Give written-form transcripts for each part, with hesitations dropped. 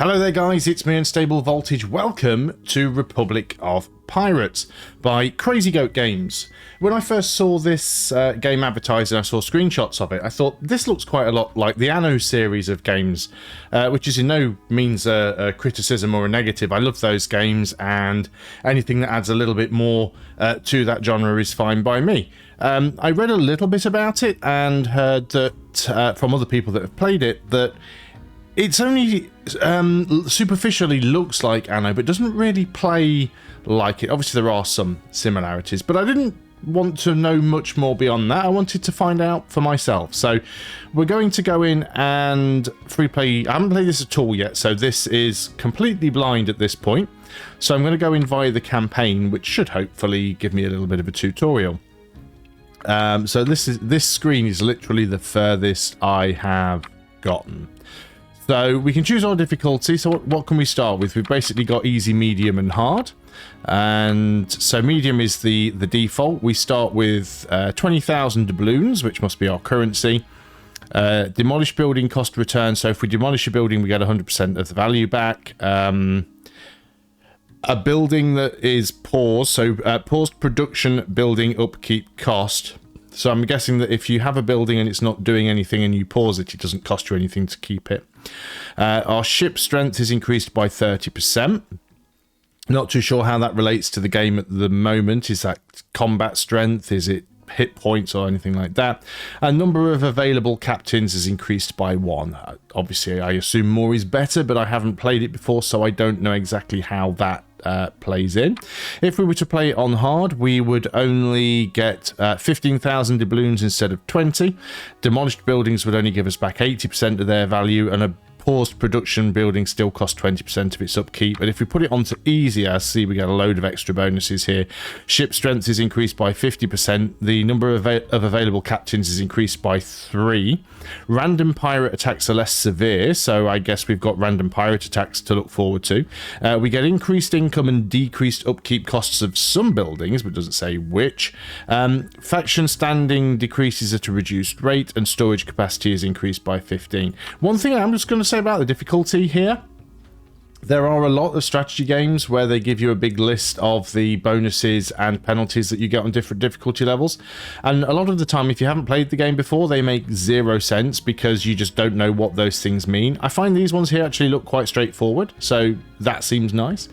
Hello there guys, it's me Unstable Voltage. Welcome to Republic of Pirates by Crazy Goat Games. When I first saw this game advertised and I saw screenshots of it, I thought this looks quite a lot like the Anno series of games, which is in no means a criticism or a negative. I love those games, and anything that adds a little bit more to that genre is fine by me. I read a little bit about it and heard that from other people that have played it that it's only superficially looks like Anno, but doesn't really play like it. Obviously, there are some similarities, but I didn't want to know much more beyond that. I wanted to find out for myself. So we're going to go in and free play. I haven't played this at all yet, so this is completely blind at this point. So I'm going to go in via the campaign, which should hopefully give me a little bit of a tutorial. So this screen is literally the furthest I have gotten. So we can choose our difficulty. So what can we start with? We've basically got easy, medium, and hard. And so medium is the default. We start with 20,000 doubloons, which must be our currency. Demolish building cost return. So if we demolish a building, we get 100% of the value back. A building that is paused. So paused production building upkeep cost. So I'm guessing that if you have a building and it's not doing anything and you pause it, it doesn't cost you anything to keep it. Our ship strength is increased by 30%. Not too sure how that relates to the game at the moment. Is that combat strength? Is it hit points or anything like that? A number of available captains is increased by 1. Obviously, I assume more is better, but I haven't played it before, so I don't know exactly how that plays in. If we were to play it on hard, we would only get 15,000 doubloons instead of 20. Demolished buildings would only give us back 80% of their value, and a paused production building still costs 20% of its upkeep. And if we put it onto easy, I see we get a load of extra bonuses here. Ship strength is increased by 50%. The number of available captains is increased by 3. Random pirate attacks are less severe, so I guess we've got random pirate attacks to look forward to. We get increased income and decreased upkeep costs of some buildings, but doesn't say which. Faction standing decreases at a reduced rate, and storage capacity is increased by 15. One thing I'm just going to say about the difficulty here, there are a lot of strategy games where they give you a big list of the bonuses and penalties that you get on different difficulty levels, and a lot of the time, if you haven't played the game before, they make 0 sense because you just don't know what those things mean. I find these ones here actually look quite straightforward, so that seems nice.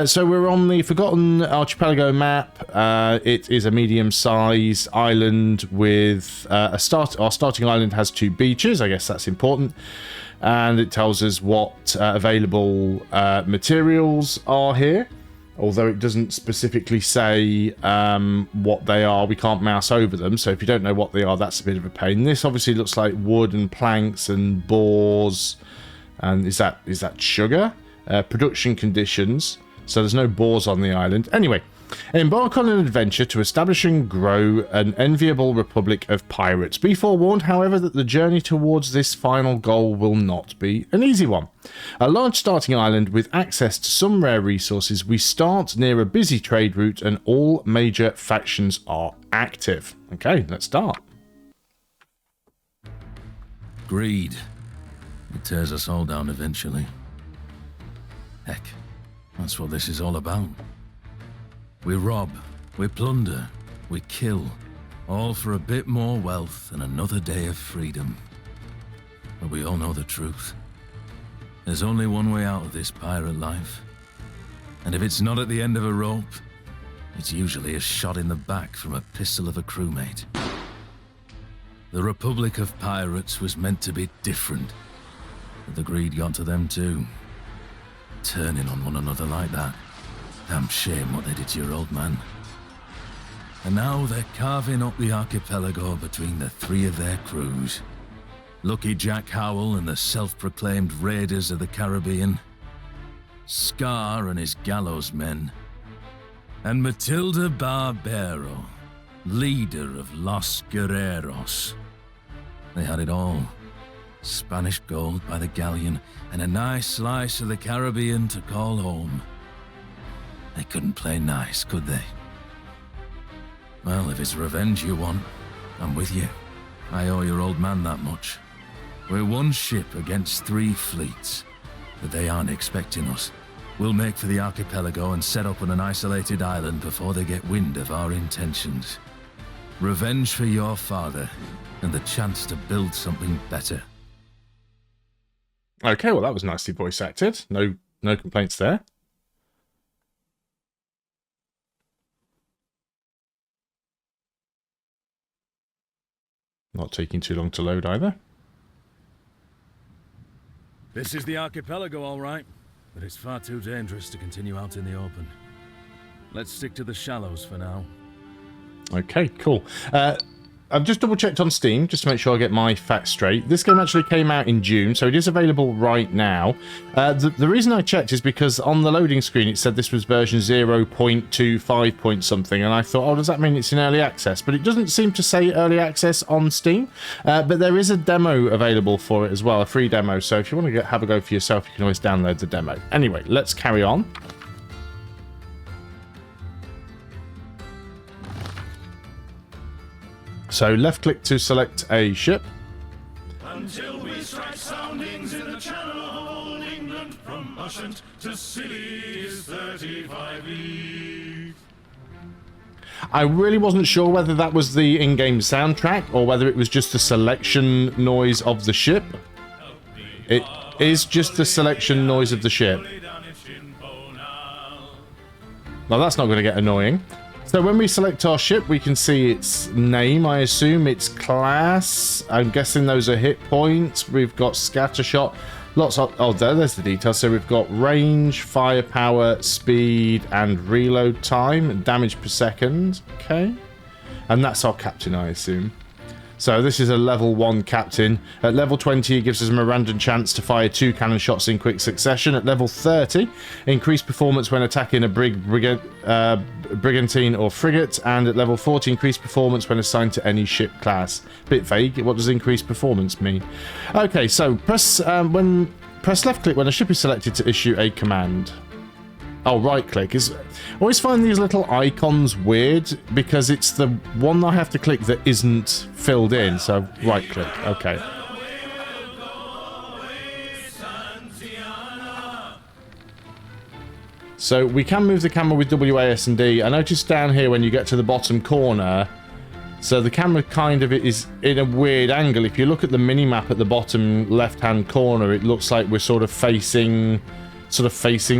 So we're on the Forgotten Archipelago map. It is a medium-sized island with our starting island has 2 beaches. I guess that's important. And it tells us what available materials are here. Although it doesn't specifically say what they are, we can't mouse over them. So if you don't know what they are, that's a bit of a pain. This obviously looks like wood and planks and boars. And is that sugar? Production conditions. So there's no boars on the island. Anyway, embark on an adventure to establish and grow an enviable republic of pirates. Be forewarned, however, that the journey towards this final goal will not be an easy one. A large starting island with access to some rare resources, we start near a busy trade route and all major factions are active. Okay, let's start. Greed. It tears us all down eventually. Heck, that's what this is all about. We rob, we plunder, we kill, all for a bit more wealth and another day of freedom. But we all know the truth. There's only one way out of this pirate life. And if it's not at the end of a rope, it's usually a shot in the back from a pistol of a crewmate. The Republic of Pirates was meant to be different, but the greed got to them too. Turning on one another like that. Damn shame what they did to your old man. And now they're carving up the archipelago between the 3 of their crews. Lucky Jack Howell and the self-proclaimed Raiders of the Caribbean. Scar and his gallows men. And Matilda Barbero, leader of Los Guerreros. They had it all. Spanish gold by the galleon and a nice slice of the Caribbean to call home. They couldn't play nice, could they? Well, if it's revenge you want, I'm with you. I owe your old man that much. We're 1 ship against 3 fleets. but they aren't expecting us. We'll make for the archipelago and set up on an isolated island before they get wind of our intentions. Revenge for your father, and the chance to build something better. Okay, well that was nicely voice acted. No complaints there. Not taking too long to load either. This is the archipelago, all right, but it's far too dangerous to continue out in the open. Let's stick to the shallows for now. Okay, cool. I've just double checked on Steam just to make sure I get my facts straight. This game actually came out in June, so it is available right now. The reason I checked is because on the loading screen it said this was version 0.25 point something, and I thought, oh, does that mean it's in early access? But it doesn't seem to say early access on Steam. But there is a demo available for it as well, a free demo. So if you want to have a go for yourself, you can always download the demo. Anyway, let's carry on. So left click to select a ship. Until we strike soundings in the channel of old England, from Ushant to Scilly is 35 leagues. I really wasn't sure whether that was the in-game soundtrack or whether it was just the selection noise of the ship. It is just the selection noise of the ship. Now that's not going to get annoying. So when we select our ship, we can see its name, I assume, its class. I'm guessing those are hit points. We've got scattershot. Lots of... Oh, there's the details. So we've got range, firepower, speed, and reload time. Damage per second. Okay. And that's our captain, I assume. So this is a level 1 captain. At level 20, it gives us a random chance to fire 2 cannon shots in quick succession. At level 30, increased performance when attacking a brigantine or frigate. And at level 40, increased performance when assigned to any ship class. Bit vague. What does increased performance mean? Okay, so press left click when a ship is selected to issue a command. Oh, right click. I always find these little icons weird because it's the one I have to click that isn't filled in. So right click. Okay. So we can move the camera with WASD. I noticed down here when you get to the bottom corner, so the camera kind of is in a weird angle. If you look at the mini-map at the bottom left-hand corner, it looks like we're sort of facing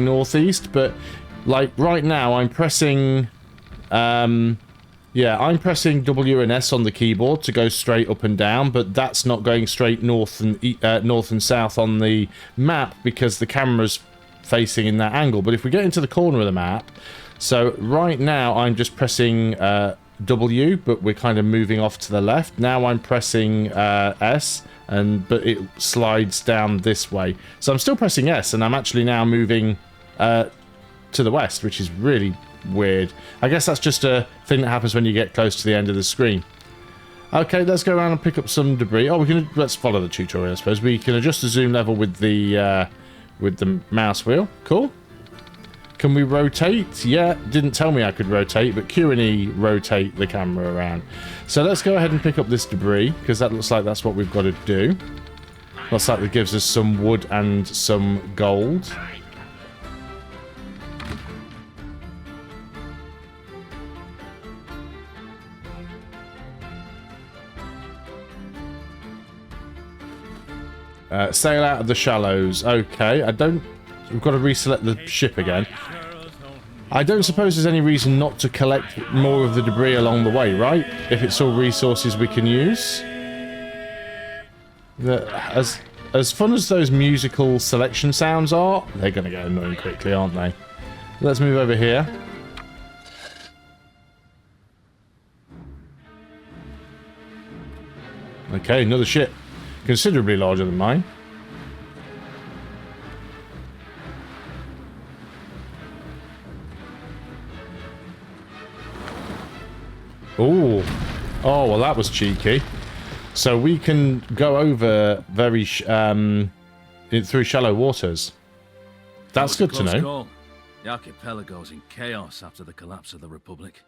northeast, but like right now I'm pressing I'm pressing W and S on the keyboard to go straight up and down, but that's not going straight north and south on the map because the camera's facing in that angle. But if we get into the corner of the map, so right now I'm just pressing W, but we're kind of moving off to the left. Now I'm pressing S, but it slides down this way. So I'm still pressing S, and I'm actually now moving to the west, which is really weird. I guess that's just a thing that happens when you get close to the end of the screen. Okay, let's go around and pick up some debris. Oh, let's follow the tutorial, I suppose. We can adjust the zoom level with the mouse wheel. Cool. Can we rotate? Yeah, didn't tell me I could rotate, but Q and E rotate the camera around. So let's go ahead and pick up this debris, because that looks like that's what we've got to do. Looks like that gives us some wood and some gold. Sail out of the shallows. Okay, we've got to reselect the ship again. I don't suppose there's any reason not to collect more of the debris along the way, right? If it's all resources we can use. As fun as those musical selection sounds are, they're going to get annoying quickly, aren't they? Let's move over here. Okay, another ship. Considerably larger than mine. Oh, well, that was cheeky. So we can go over through shallow waters. That's good to know. Call. The archipelago's in chaos after the collapse of the Republic.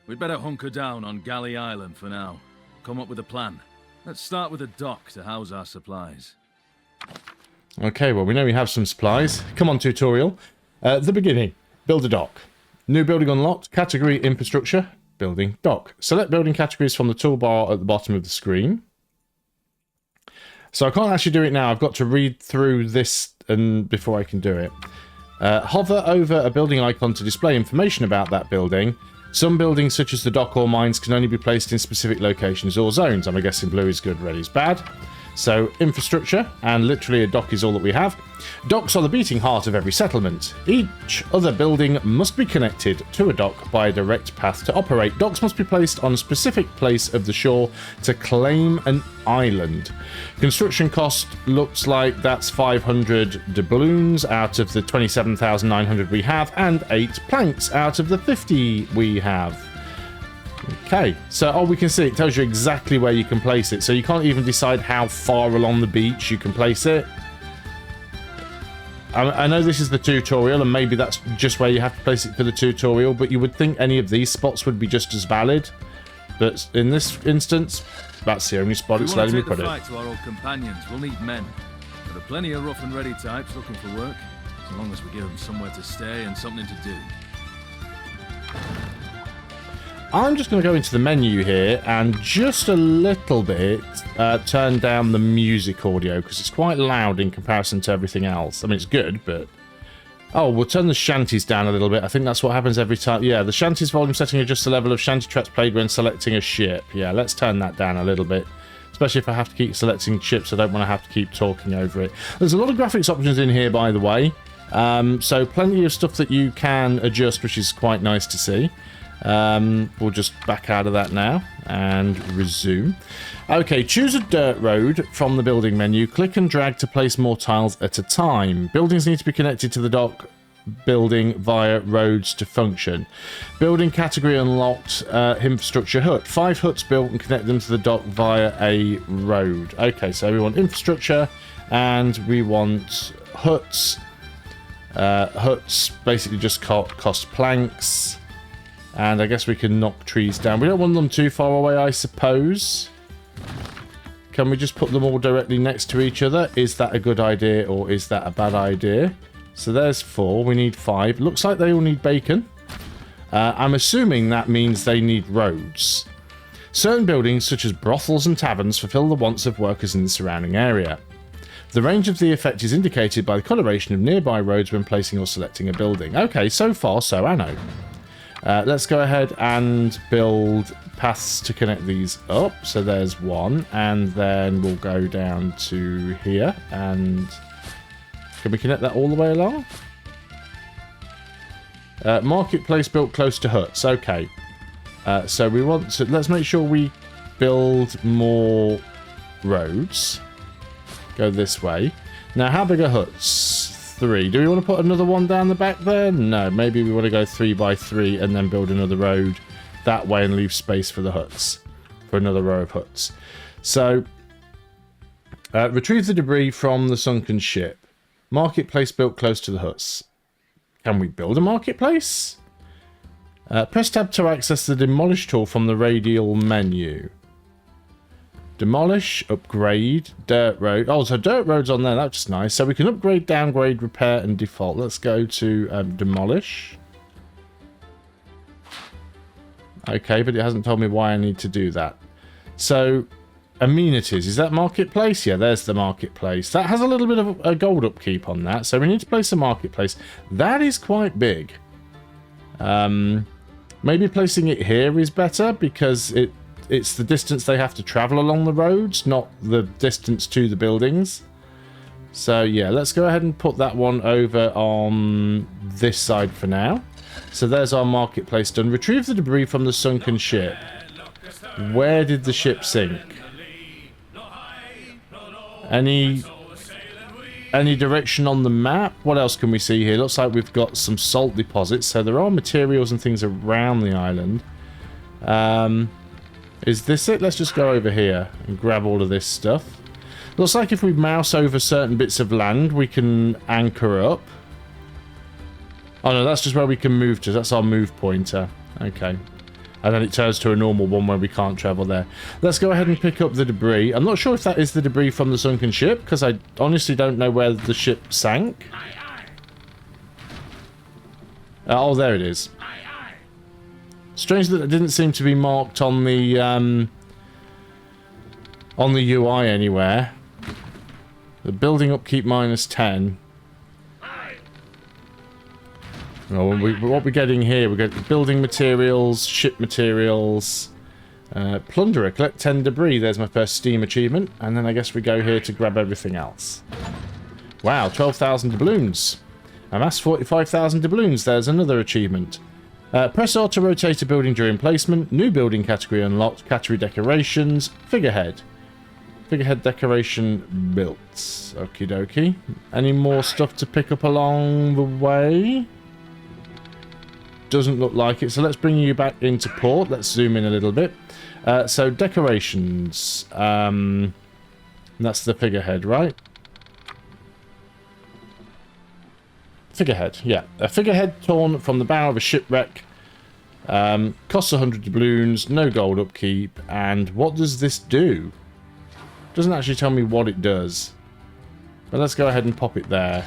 We'd better hunker down on Galley Island for now. Come up with a plan. Let's start with a dock to house our supplies. Okay, well, we know we have some supplies. Come on, tutorial. The beginning. Build a dock. New building unlocked. Category infrastructure. Building dock. Select building categories from the toolbar at the bottom of the screen. So I can't actually do it now. I've got to read through this and before I can do it. Hover over a building icon to display information about that building. Some buildings, such as the dock or mines, can only be placed in specific locations or zones. I'm guessing blue is good, red is bad. So, infrastructure, and literally a dock is all that we have. Docks are the beating heart of every settlement. Each other building must be connected to a dock by a direct path to operate. Docks must be placed on a specific place of the shore to claim an island. Construction cost looks like that's 500 doubloons out of the 27,900 we have, and 8 planks out of the 50 we have. Okay, so we can see it tells you exactly where you can place it, so you can't even decide how far along the beach you can place it. I know this is the tutorial, and maybe that's just where you have to place it for the tutorial, but you would think any of these spots would be just as valid. But in this instance, that's the only spot it's letting me put it. To our old companions, we'll need men. There are plenty of rough and ready types looking for work, so long as we give them somewhere to stay and something to do. I'm just going to go into the menu here and just a little bit turn down the music audio because it's quite loud in comparison to everything else. I mean, it's good, but... Oh, we'll turn the shanties down a little bit. I think that's what happens every time. Yeah, the shanties volume setting adjusts the level of shanty tracks played when selecting a ship. Yeah, let's turn that down a little bit. Especially if I have to keep selecting ships, I don't want to have to keep talking over it. There's a lot of graphics options in here, by the way. So plenty of stuff that you can adjust, which is quite nice to see. We'll just back out of that now and resume. Okay, choose a dirt road from the building menu. Click and drag to place more tiles at a time. Buildings need to be connected to the dock building via roads to function. Building category unlocked, infrastructure hut. 5 huts built and connect them to the dock via a road. Okay, so we want infrastructure and we want huts. Huts basically just cost planks. And I guess we can knock trees down. We don't want them too far away, I suppose. Can we just put them all directly next to each other? Is that a good idea or is that a bad idea? So there's 4. We need 5. Looks like they all need bacon. I'm assuming that means they need roads. Certain buildings, such as brothels and taverns, fulfill the wants of workers in the surrounding area. The range of the effect is indicated by the coloration of nearby roads when placing or selecting a building. Okay, so far, so I know. Let's go ahead and build paths to connect these up. So there's 1, and then we'll go down to here. And can we connect that all the way along? Marketplace built close to huts. Okay. So we want to... Let's make sure we build more roads. Go this way. Now, how big are huts? 3. Do we want to put another one down the back there? No, maybe we want to go 3 by 3 and then build another road that way and leave space for the huts, for another row of huts. So, retrieve the debris from the sunken ship. Marketplace built close to the huts. Can we build a marketplace? Press tab to access the demolish tool from the radial menu. Demolish, upgrade, dirt road. Oh, so dirt road's on there. That's just nice. So we can upgrade, downgrade, repair, and default. Let's go to demolish. Okay, but it hasn't told me why I need to do that. So, amenities. Is that marketplace? Yeah, there's the marketplace. That has a little bit of a gold upkeep on that. So we need to place a marketplace. That is quite big. Maybe placing it here is better because it's the distance they have to travel along the roads, not the distance to the buildings. So yeah, let's go ahead and put that one over on this side for now. So there's our marketplace done. Retrieve the debris from the sunken ship. Where did the ship sink? Any direction on the map? What else can we see here? Looks like we've got some salt deposits, so there are materials and things around the island. Is this it? Let's just go over here and grab all of this stuff. Looks like if we mouse over certain bits of land, we can anchor up. Oh no, that's just where we can move to. That's our move pointer. Okay. And then it turns to a normal one where we can't travel there. Let's go ahead and pick up the debris. I'm not sure if that is the debris from the sunken ship, because I honestly don't know where the ship sank. Oh, there it is. Strange that it didn't seem to be marked on the UI anywhere. The building upkeep -10. Well, what we're getting here, we're getting building materials, ship materials, plunderer, collect 10 debris. There's my first Steam achievement. And then I guess we go here to grab everything else. Wow, 12,000 doubloons. Amass 45,000 doubloons. There's another achievement. Press R to rotate a building during placement. New building category unlocked. Category decorations. Figurehead. Figurehead decoration built. Okie dokie. Any more stuff to pick up along the way? Doesn't look like it. So let's bring you back into port. Let's zoom in a little bit. So decorations. That's the figurehead, right? Figurehead, yeah. A figurehead torn from the bow of a shipwreck. Costs 100 doubloons. No gold upkeep. And what does this do? Doesn't actually tell me what it does. But let's go ahead and pop it there.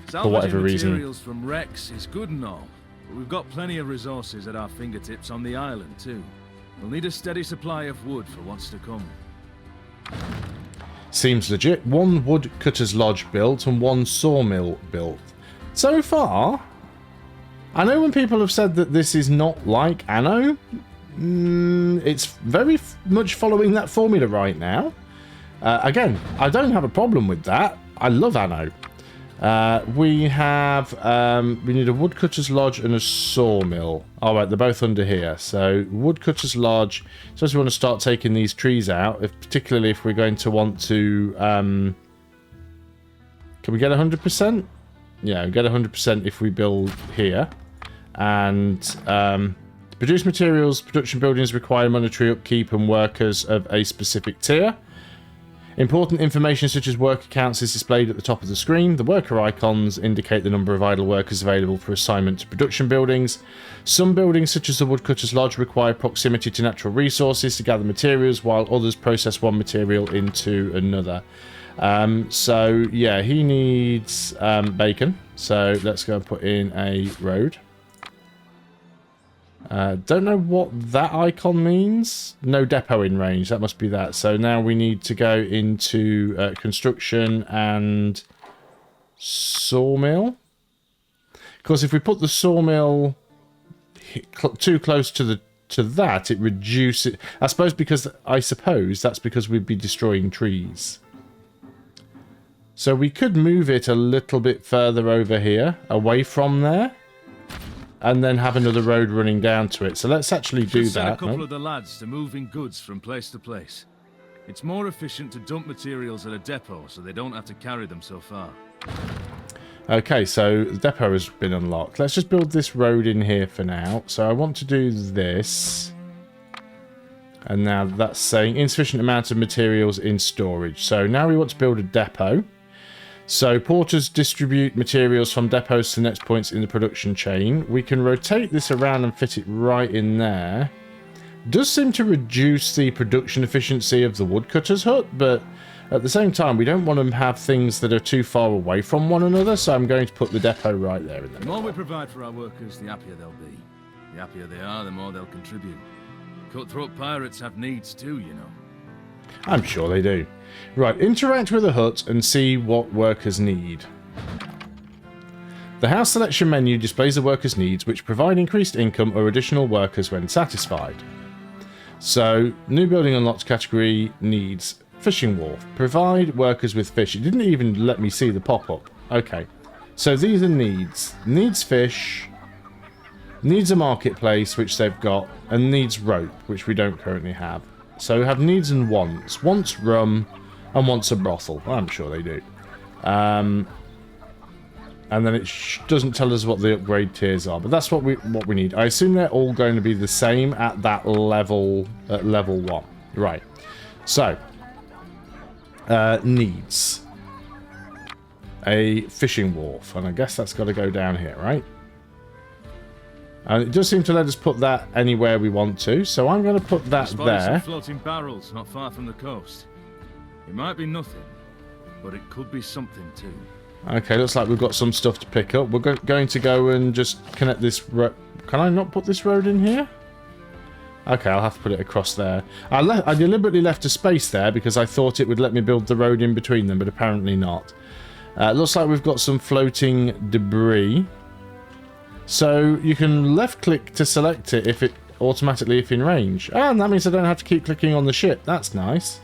For whatever reason. Materials from wrecks is good and all, but we've got plenty of resources at our fingertips on the island too. We'll need a steady supply of wood for what's to come. Seems legit. 1 woodcutter's lodge built and 1 sawmill built. So far, I know when people have said that this is not like Anno, it's very much following that formula right now. Again, I don't have a problem with that. I love Anno. We need a woodcutter's lodge and a sawmill. Alright, they're both under here. So, woodcutter's lodge. So, we want to start taking these trees out, particularly if we're going to want to... can we get 100%? Yeah, we get 100% if we build here. And to produce materials, production buildings require monetary upkeep and workers of a specific tier. Important information such as worker counts is displayed at the top of the screen. The worker icons indicate the number of idle workers available for assignment to production buildings. Some buildings, such as the Woodcutter's Lodge, require proximity to natural resources to gather materials, while others process one material into another. So, yeah, he needs bacon. So let's go and put in a road. Don't know what that icon means. No depot in range. That must be that. So now we need to go into construction and sawmill. Because if we put the sawmill too close to that, it reduces. I suppose that's because we'd be destroying trees. So we could move it a little bit further over here, away from there. And then have another road running down to it. So let's actually do that. Send a couple of the lads to moving goods from place to place. It's more efficient to dump materials at a depot, so they don't have to carry them so far. Okay, so the depot has been unlocked. Let's just build this road in here for now. So I want to do this. And now that's saying insufficient amount of materials in storage. So now we want to build a depot. So porters distribute materials from depots to the next points in the production chain. We can rotate this around and fit it right in there. Does seem to reduce the production efficiency of the woodcutter's hut, but at the same time we don't want to have things that are too far away from one another, so I'm going to put the depot right there in there. The more we provide for our workers, the happier they'll be. The happier they are, the more they'll contribute. Cutthroat pirates have needs too, you know. I'm sure they do. Right, interact with the hut and see what workers need. The house selection menu displays the workers' needs, which provide increased income or additional workers when satisfied. So, new building unlocked category needs fishing wharf. Provide workers with fish. It didn't even let me see the pop-up. Okay. So these are needs. Needs fish. Needs a marketplace, which they've got. And needs rope, which we don't currently have. So we have needs and wants. Wants rum and wants a brothel. I'm sure they do. And then it doesn't tell us what the upgrade tiers are, but that's what we need. I assume they're all going to be the same at that level, at level 1. Right. So, needs a fishing wharf, and I guess that's got to go down here, right? And it does seem to let us put that anywhere we want to, so I'm going to put that Spotted some there. floating barrels not far from the coast. It might be nothing, but it could be something too. Okay, looks like we've got some stuff to pick up. We're going to go and just connect this road. Can I not put this road in here? Okay, I'll have to put it across there. I deliberately left a space there because I thought it would let me build the road in between them, but apparently not. Looks like we've got some floating debris. So you can left click to select it if it automatically if in range. Ah, and that means I don't have to keep clicking on the ship. That's nice.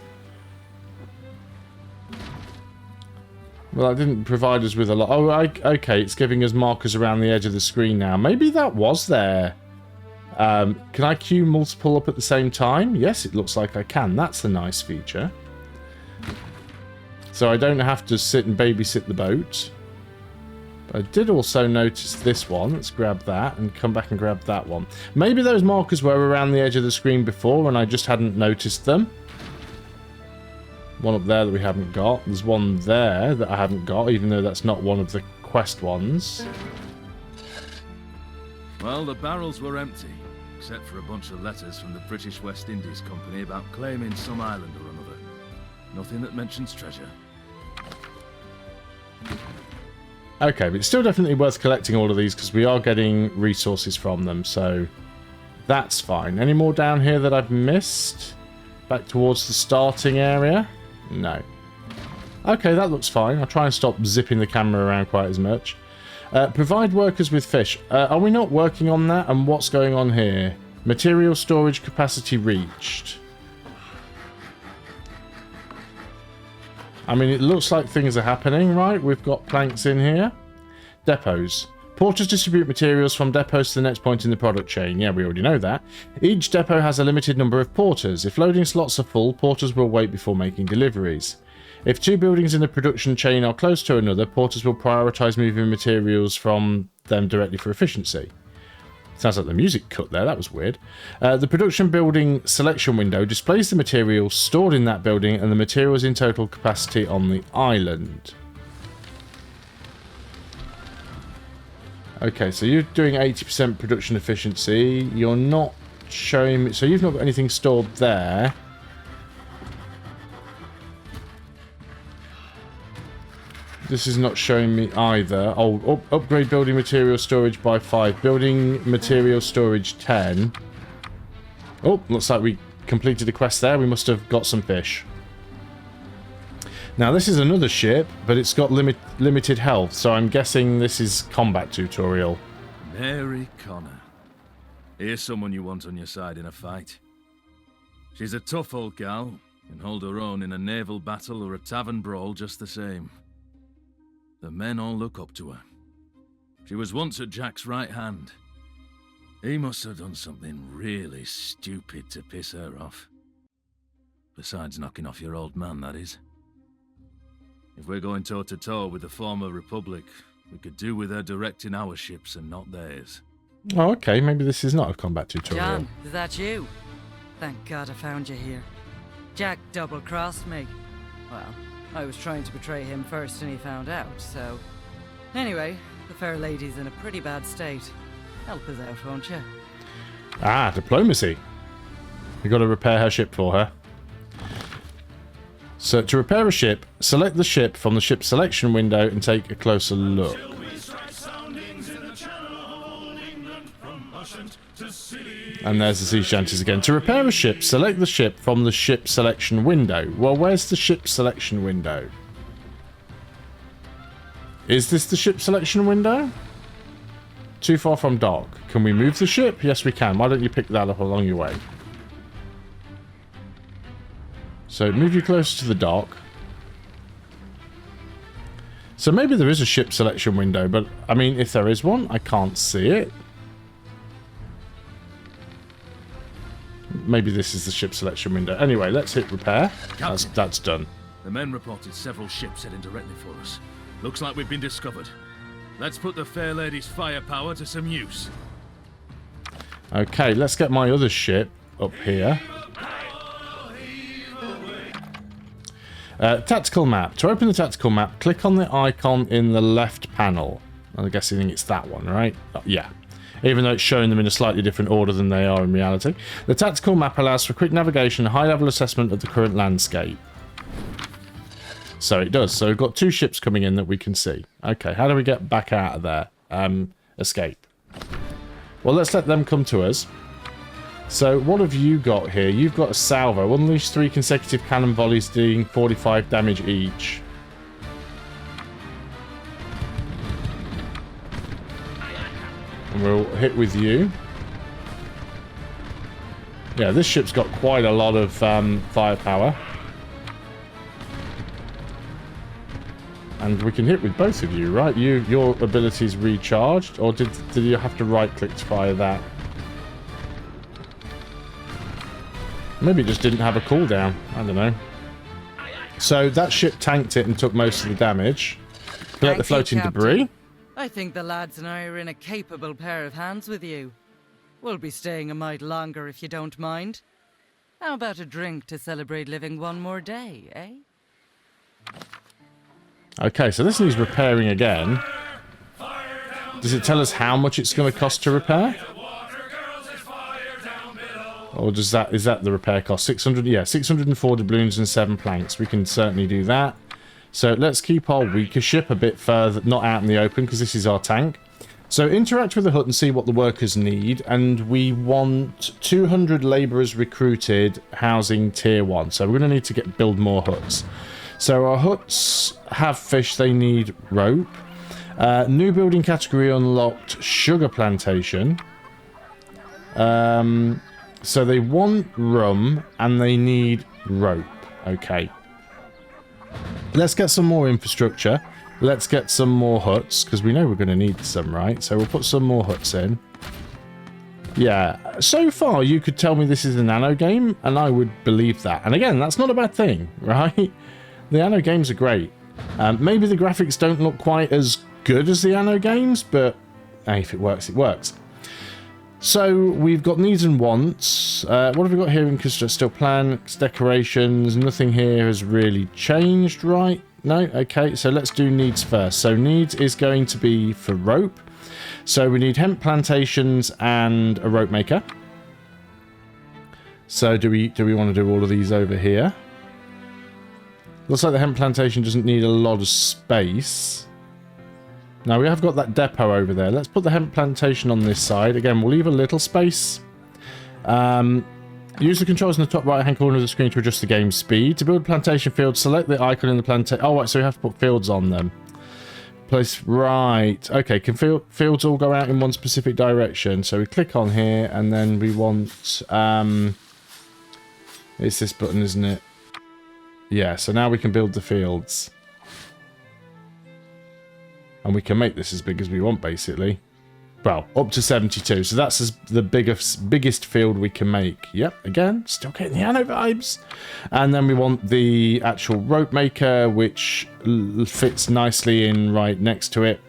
Well, that didn't provide us with a lot. Oh, okay, it's giving us markers around the edge of the screen now. Maybe that was there. Can I queue multiple up at the same time? Yes, it looks like I can. That's a nice feature. So I don't have to sit and babysit the boat. I did also notice this one. Let's grab that and come back and grab that one. Maybe those markers were around the edge of the screen before and I just hadn't noticed them. One up there that we haven't got. There's one there that I haven't got, even though that's not one of the quest ones. Well, the barrels were empty, except for a bunch of letters from the British West Indies Company about claiming some island or another. Nothing that mentions treasure. Okay, but it's still definitely worth collecting all of these because we are getting resources from them, so that's fine. Any more down here that I've missed? Back towards the starting area? No. Okay, that looks fine. I'll try and stop zipping the camera around quite as much. Provide workers with fish. Are we not working on that? And what's going on here? Material storage capacity reached. I mean, it looks like things are happening, right? We've got planks in here. Depots. Porters distribute materials from depots to the next point in the product chain. Yeah, we already know that. Each depot has a limited number of porters. If loading slots are full, porters will wait before making deliveries. If two buildings in the production chain are close to another, porters will prioritise moving materials from them directly for efficiency. Sounds like the music cut there, that was weird. The production building selection window displays the materials stored in that building and the materials in total capacity on the island. Okay, so you're doing 80% production efficiency. You're not showing me... So you've not got anything stored there. This is not showing me either. Oh, upgrade building material storage by 5. Building material storage 10. Oh, looks like we completed a quest there. We must have got some fish. Now, this is another ship, but it's got limited health, so I'm guessing this is combat tutorial. Mary Connor. Here's someone you want on your side in a fight. She's a tough old gal, can hold her own in a naval battle or a tavern brawl just the same. The men all look up to her. She was once at Jack's right hand. He must have done something really stupid to piss her off. Besides knocking off your old man, that is. If we're going toe-to-toe with the former Republic, we could do with her directing our ships and not theirs. Oh, okay. Maybe this is not a combat tutorial. John, is that you? Thank God I found you here. Jack double-crossed me. Well, I was trying to betray him first and he found out, so... Anyway, the fair lady's in a pretty bad state. Help us out, won't you? Ah, diplomacy. We've got to repair her ship for her. So, to repair a ship, select the ship from the ship selection window and take a closer look. And there's the sea shanties again. To repair a ship, select the ship from the ship selection window. Well, where's the ship selection window? Is this the ship selection window? Too far from dock. Can we move the ship? Yes, we can. Why don't you pick that up along your way? So move you closer to the dock. So maybe there is a ship selection window, but I mean, if there is one, I can't see it. Maybe this is the ship selection window. Anyway, let's hit repair. That's done. The men reported several ships heading directly for us. Looks like we've been discovered. Let's put the fair lady's firepower to some use. Okay, let's get my other ship up here. Tactical map. To open the tactical map, click on the icon in the left panel. I'm guessing it's that one, right? Oh, yeah. even though it's showing them in a slightly different order than they are in reality. The tactical map allows for quick navigation and high-level assessment of the current landscape. So it does. So we've got 2 ships coming in that we can see. Okay, how do we get back out of there? Escape. Well, let's let them come to us. So what have you got here? You've got a salvo. Unleash 3 consecutive cannon volleys doing 45 damage each. And we'll hit with you. Yeah, this ship's got quite a lot of firepower. And we can hit with both of you, right? Your ability's recharged, or did you have to right-click to fire that? Maybe it just didn't have a cooldown. I don't know. So that ship tanked it and took most of the damage. Collect the floating debris. I think the lads and I are in a capable pair of hands with you. We'll be staying a mite longer if you don't mind. How about a drink to celebrate living one more day, eh? Okay, so this needs repairing again. Does it tell us how much it's going to cost to repair? Or is that the repair cost? 600, yeah, 604 doubloons and 7 planks. We can certainly do that. So let's keep our weaker ship a bit further, not out in the open, because this is our tank. So interact with the hut and see what the workers need. And we want 200 labourers recruited, housing tier 1. So we're going to need to build more huts. So our huts have fish, they need rope. New building category unlocked, sugar plantation. So they want rum and they need rope. Okay. Let's get some more infrastructure. Let's get some more huts, because we know we're going to need some, right? So we'll put some more huts in. Yeah, so far you could tell me this is a nano game, and I would believe that. And again, that's not a bad thing, right? The Anno games are great. Maybe the graphics don't look quite as good as the Anno games, but hey, if it works, it works. So we've got needs and wants. What have we got here in construction? Still plans, decorations. Nothing here has really changed, right? No? Okay, so let's do needs first. So needs is going to be for rope. So we need hemp plantations and a rope maker. So do we want to do all of these over here? Looks like the hemp plantation doesn't need a lot of space. Now we have got that depot over there. Let's put the hemp plantation on this side. Again, we'll leave a little space. Use the controls in the top right hand corner of the screen to adjust the game speed. To build a plantation field, select the icon in the plantation. Oh, right, so we have to put fields on them. Place, right. Okay, can fields all go out in one specific direction? So we click on here and then we want... it's this button, isn't it? Yeah, so now we can build the fields. And we can make this as big as we want, basically. Well, up to 72. So that's the biggest field we can make. Yep, again, still getting the Anno vibes. And then we want the actual rope maker, which fits nicely in right next to it.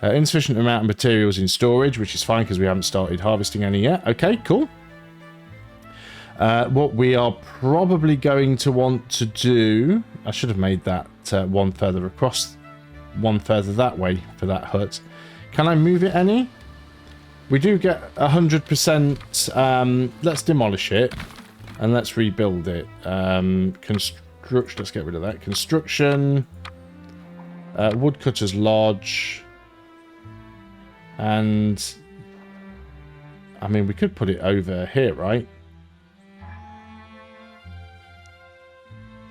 Insufficient amount of materials in storage, which is fine because we haven't started harvesting any yet. Okay, cool. What we are probably going to want to do... I should have made that one further across... one further that way for that hut. Can I move it any? We do get 100%. Let's demolish it and let's rebuild it. Construction. Let's get rid of that. Construction. Woodcutter's Lodge. And I mean, we could put it over here, right?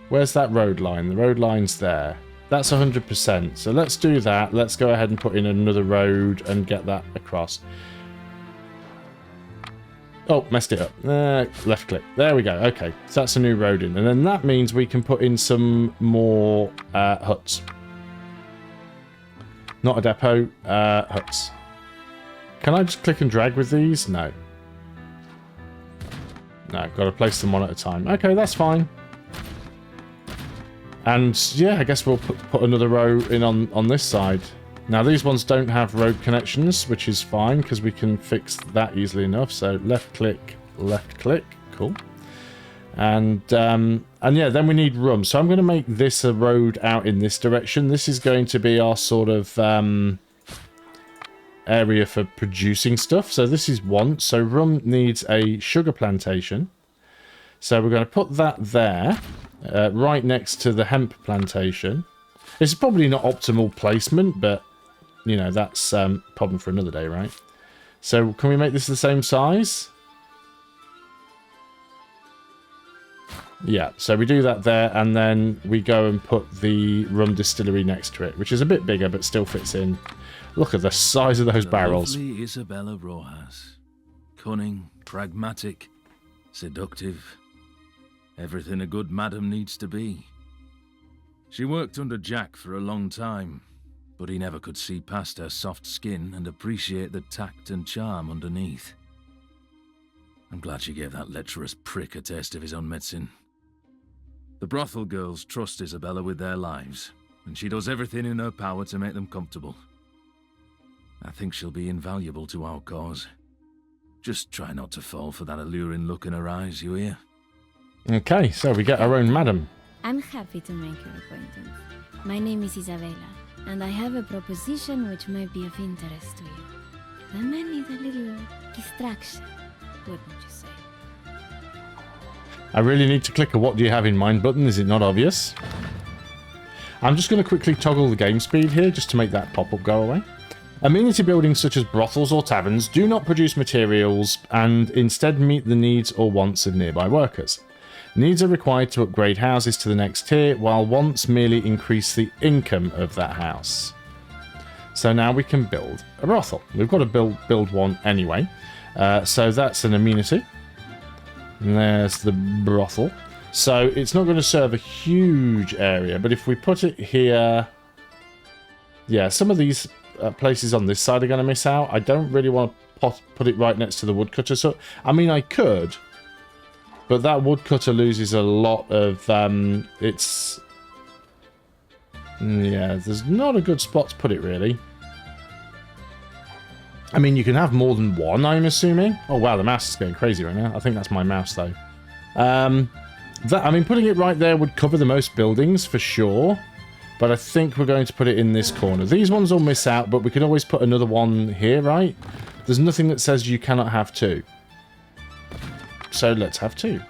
Where's that road line? The road line's there. That's 100%. So let's do that. Let's go ahead and put in another road and get that across. Oh, messed it up. Left click. There we go. Okay, so that's a new road in. And then that means we can put in some more huts. Not a depot. Huts. Can I just click and drag with these? No. No, got to place them one at a time. Okay, that's fine. And yeah, I guess we'll put another row in on this side. Now these ones don't have road connections, which is fine because we can fix that easily enough. So left click, cool. And yeah, then we need room. So I'm going to make this a road out in this direction. This is going to be our sort of area for producing stuff. So this is one. So rum needs a sugar plantation. So we're going to put that there, right next to the hemp plantation. This is probably not optimal placement, but, you know, that's a problem for another day, right? So can we make this the same size? Yeah, so we do that there, and then we go and put the rum distillery next to it, which is a bit bigger, but still fits in. Look at the size of those barrels. Lovely Isabella Rojas. Cunning, pragmatic, seductive. Everything a good madam needs to be. She worked under Jack for a long time, but he never could see past her soft skin and appreciate the tact and charm underneath. I'm glad she gave that lecherous prick a taste of his own medicine. The brothel girls trust Isabella with their lives, and she does everything in her power to make them comfortable. I think she'll be invaluable to our cause. Just try not to fall for that alluring look in her eyes, you hear? Okay, so we get our own madam. I'm happy to make your acquaintance. My name is Isabella, and I have a proposition which might be of interest to you. I might need a little distraction, wouldn't you say? I really need to click a what do you have in mind button, is it not obvious? I'm just going to quickly toggle the game speed here just to make that pop-up go away. Amenity buildings such as brothels or taverns do not produce materials and instead meet the needs or wants of nearby workers. Needs are required to upgrade houses to the next tier, while wants merely increase the income of that house. So now we can build a brothel. We've got to build one anyway. So that's an amenity. And there's the brothel. So it's not going to serve a huge area, but if we put it here... Yeah, some of these places on this side are going to miss out. I don't really want to put it right next to the woodcutter's hut. I mean, I could, but that woodcutter loses a lot of its... Yeah, there's not a good spot to put it, really. I mean, you can have more than one, I'm assuming. Oh, wow, the mouse is going crazy right now. I think that's my mouse, though. I mean, putting it right there would cover the most buildings, for sure. But I think we're going to put it in this corner. These ones will miss out, but we can always put another one here, right? There's nothing that says you cannot have two. So let's have two.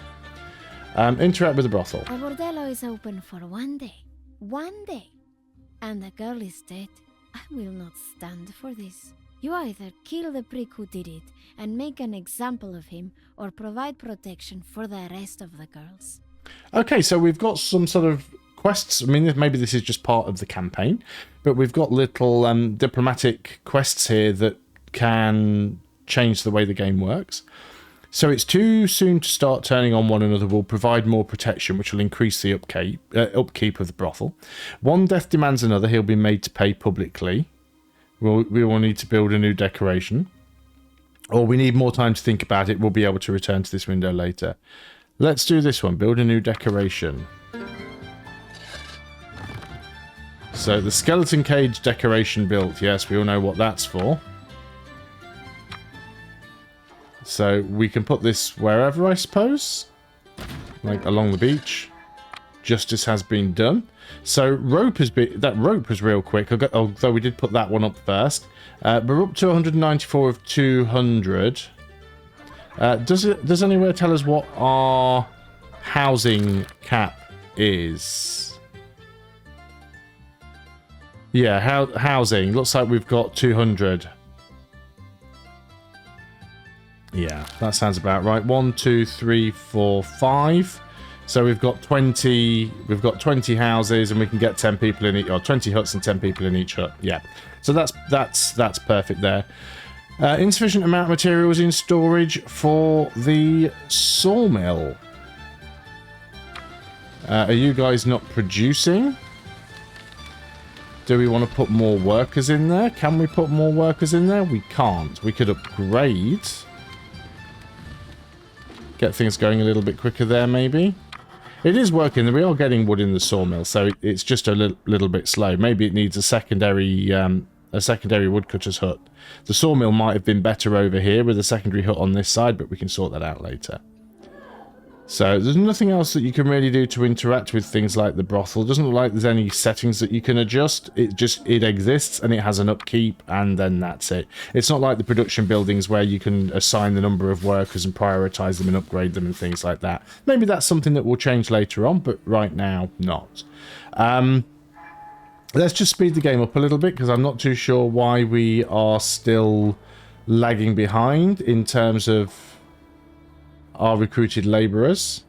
Interact with the brothel. A bordello is open for 1 day. 1 day. And the girl is dead. I will not stand for this. You either kill the prick who did it and make an example of him, or provide protection for the rest of the girls. Okay, so we've got some sort of quests. I mean, maybe this is just part of the campaign, but we've got little diplomatic quests here that can change the way the game works. So it's too soon to start turning on one another. Will provide more protection, which will increase the upkeep of the brothel. One death demands another. He'll be made to pay publicly. We will need to build a new decoration. Or we need more time to think about it. We'll be able to return to this window later. Let's do this one. Build a new decoration. So the skeleton cage decoration built. Yes, we all know what that's for. So we can put this wherever, I suppose. Like along the beach. Justice has been done. So rope has been... That rope was real quick. Although we did put that one up first. We're up to 194 of 200. Does anywhere tell us what our housing cap is? Yeah, housing. Looks like we've got 200. Yeah, that sounds about right. 1, 2, 3, 4, 5. So we've got 20. We've got 20 houses, and we can get 10 people in each, or 20 huts and 10 people in each hut. Yeah. So that's perfect there. Insufficient amount of materials in storage for the sawmill. Are you guys not producing? Do we want to put more workers in there? Can we put more workers in there? We can't. We could upgrade. Get things going a little bit quicker there, maybe. It is working. We are getting wood in the sawmill, so it's just a little bit slow. Maybe it needs a secondary woodcutter's hut. The sawmill might have been better over here with a secondary hut on this side, but we can sort that out later. So there's nothing else that you can really do to interact with things like the brothel. It doesn't look like there's any settings that you can adjust. It exists and it has an upkeep, and then that's it. It's not like the production buildings where you can assign the number of workers and prioritize them and upgrade them and things like that. Maybe that's something that will change later on, but right now, not. Let's just speed the game up a little bit, because I'm not too sure why we are still lagging behind in terms of our recruited labourers.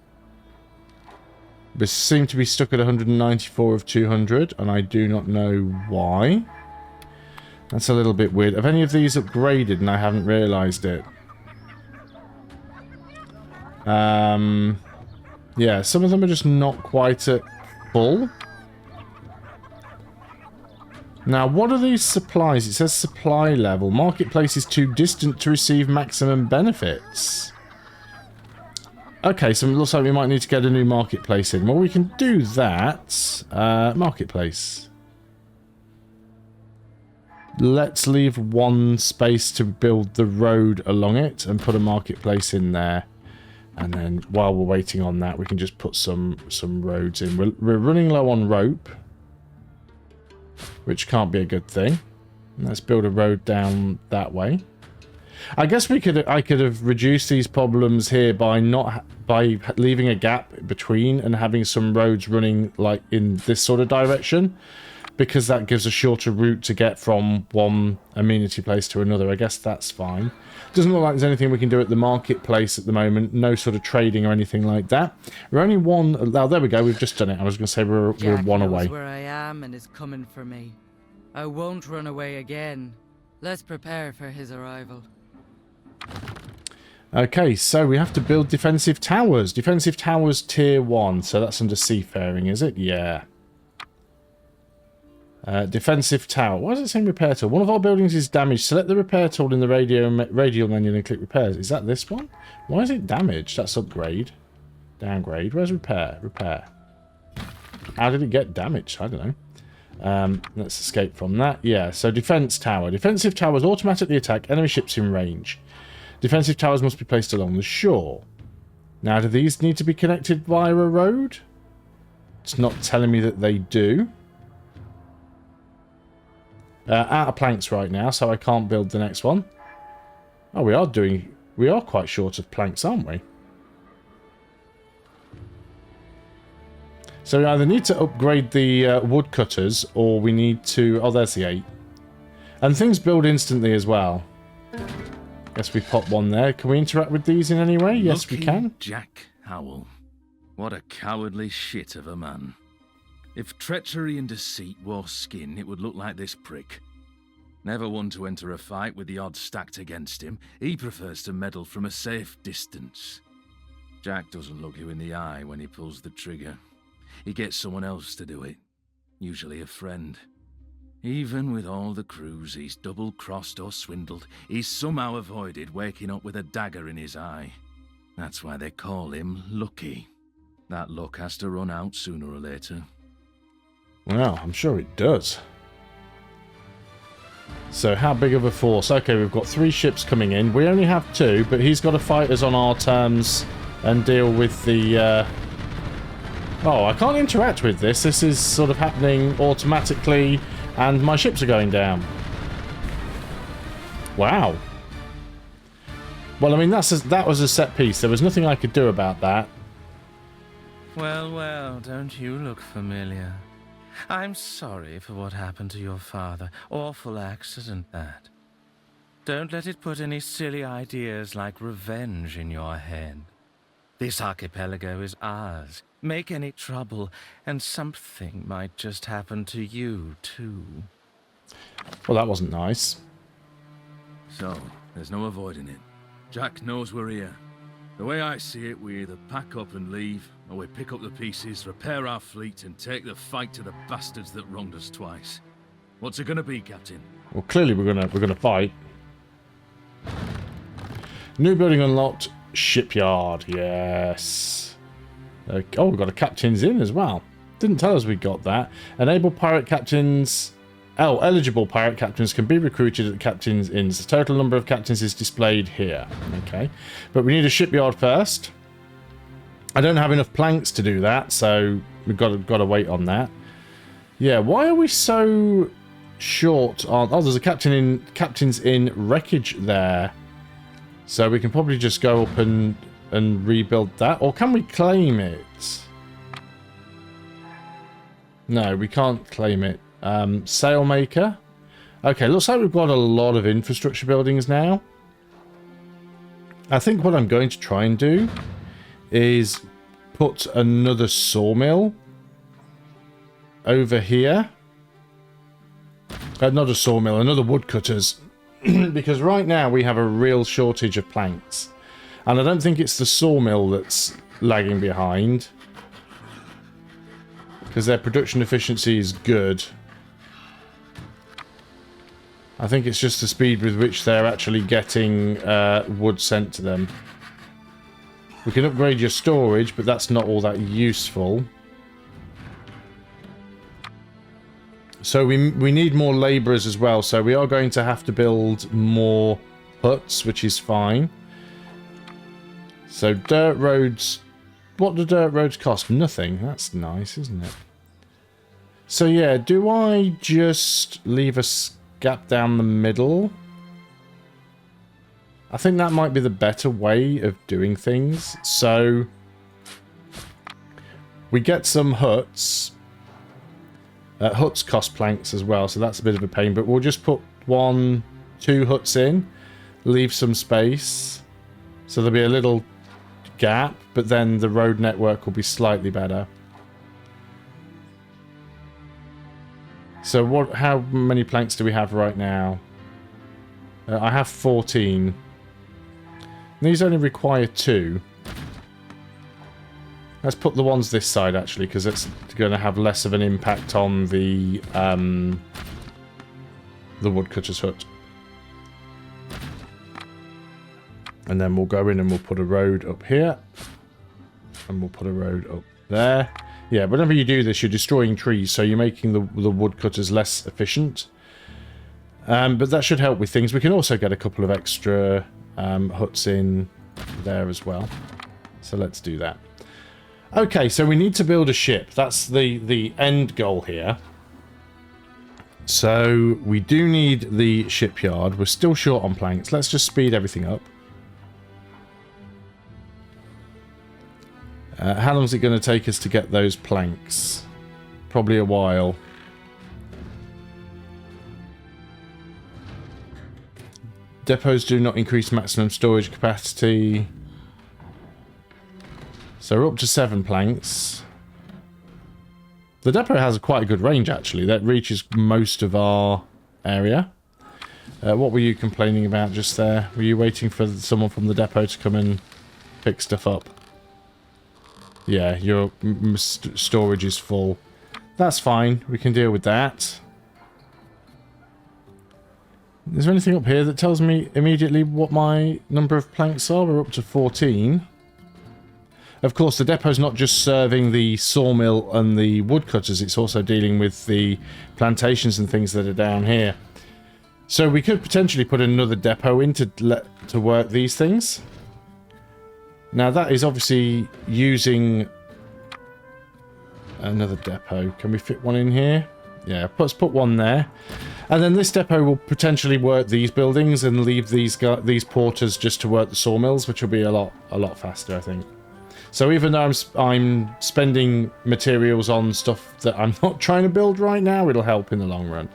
We seem to be stuck at 194 of 200, and I do not know why. That's a little bit weird. Have any of these upgraded and I haven't realised it? Yeah, some of them are just not quite at full. Now, what are these supplies? It says supply level. Marketplace is too distant to receive maximum benefits. Okay, so it looks like we might need to get a new marketplace in. Well, we can do that. Marketplace. Let's leave one space to build the road along it and put a marketplace in there. And then while we're waiting on that, we can just put some roads in. We're running low on rope, which can't be a good thing. Let's build a road down that way. I guess I could have reduced these problems here by leaving a gap between and having some roads running like in this sort of direction, because that gives a shorter route to get from one amenity place to another. I guess that's fine. Doesn't look like there's anything we can do at the marketplace at the moment. No sort of trading or anything like that. We're only one. Oh, there we go. We've just done it. I was going to say we're one away. Jack knows where I am and is coming for me. I won't run away again. Let's prepare for his arrival. Okay, so we have to build defensive towers. Defensive towers tier 1. So that's under seafaring, is it? Yeah. Defensive tower. Why does it say repair tool? One of our buildings is damaged. Select the repair tool in the radial menu and click repairs. Is that this one? Why is it damaged? That's upgrade. Downgrade. Where's repair? Repair. How did it get damaged? I don't know. Let's escape from that. Yeah, so defense tower. Defensive towers automatically attack enemy ships in range. Defensive towers must be placed along the shore. Now, do these need to be connected via a road? It's not telling me that they do. Out of planks right now, so I can't build the next one. Oh, we are quite short of planks, aren't we? So we either need to upgrade the woodcutters, or we need to... Oh, there's the 8. And things build instantly as well. Guess we pop one there. Can we interact with these in any way? Yes, we can. Jack Howell. What a cowardly shit of a man. If treachery and deceit wore skin, it would look like this prick. Never one to enter a fight with the odds stacked against him, he prefers to meddle from a safe distance. Jack doesn't look you in the eye when he pulls the trigger. He gets someone else to do it, usually a friend. Even with all the crews he's double-crossed or swindled, he's somehow avoided waking up with a dagger in his eye. That's why they call him Lucky. That luck has to run out sooner or later. Well, I'm sure it does. So how big of a force? Okay, we've got 3 ships coming in. We only have 2, but he's got to fight us on our terms and deal with the... Oh, I can't interact with this. This is sort of happening automatically, and my ships are going down. Wow. Well, I mean, that was a set piece. There was nothing I could do about that. Well, well, don't you look familiar? I'm sorry for what happened to your father. Awful accident, that. Don't let it put any silly ideas like revenge in your head. This archipelago is ours. Make any trouble, and something might just happen to you, too. Well, that wasn't nice. So, there's no avoiding it. Jack knows we're here. The way I see it, we either pack up and leave, or we pick up the pieces, repair our fleet, and take the fight to the bastards that wronged us twice. What's it gonna be, Captain? Well, clearly we're gonna fight. New building unlocked. Shipyard. Yes. Oh, we've got a captain's inn as well. Didn't tell us we got that. Enable pirate captains. Oh, eligible pirate captains can be recruited at the captain's inns. The total number of captains is displayed here. Okay. But we need a shipyard first. I don't have enough planks to do that, so we've got to wait on that. Yeah, why are we so short on... Oh, there's a captains in wreckage there. So we can probably just go up and rebuild that. Or can we claim it? No, we can't claim it. Sailmaker. Okay, looks like we've got a lot of infrastructure buildings now. I think what I'm going to try and do is put another sawmill over here. Not a sawmill, another woodcutters. Because right now we have a real shortage of planks. And I don't think it's the sawmill that's lagging behind. Because their production efficiency is good. I think it's just the speed with which they're actually getting wood sent to them. We can upgrade your storage, but that's not all that useful. So we need more labourers as well. So we are going to have to build more huts, which is fine. So dirt roads... What do dirt roads cost? Nothing. That's nice, isn't it? So yeah, do I just leave a gap down the middle? I think that might be the better way of doing things. So we get some huts. Huts cost planks as well, so that's a bit of a pain. But we'll just put 1, 2 huts in. Leave some space. So there'll be a little gap, but then the road network will be slightly better. So how many planks do we have right now? I have 14. These only require 2. Let's put the ones this side actually, because it's going to have less of an impact on the woodcutter's hut. And then we'll go in and we'll put a road up here. And we'll put a road up there. Yeah, whenever you do this, you're destroying trees, so you're making the woodcutters less efficient. But that should help with things. We can also get a couple of extra huts in there as well. So let's do that. Okay, so we need to build a ship. That's the end goal here. So we do need the shipyard. We're still short on planks. Let's just speed everything up. How long is it going to take us to get those planks? Probably a while. Depots do not increase maximum storage capacity. So we're up to 7 planks. The depot has quite a good range, actually. That reaches most of our area. What were you complaining about just there? Were you waiting for someone from the depot to come and pick stuff up? Yeah, your storage is full. That's fine. We can deal with that. Is there anything up here that tells me immediately what my number of planks are? We're up to 14. Of course, the depot's not just serving the sawmill and the woodcutters. It's also dealing with the plantations and things that are down here. So we could potentially put another depot in to work these things. Now that is obviously using another depot. Can we fit one in here? Yeah, let's put one there. And then this depot will potentially work these buildings and leave these porters just to work the sawmills, which will be a lot faster, I think. So even though I'm spending materials on stuff that I'm not trying to build right now, it'll help in the long run.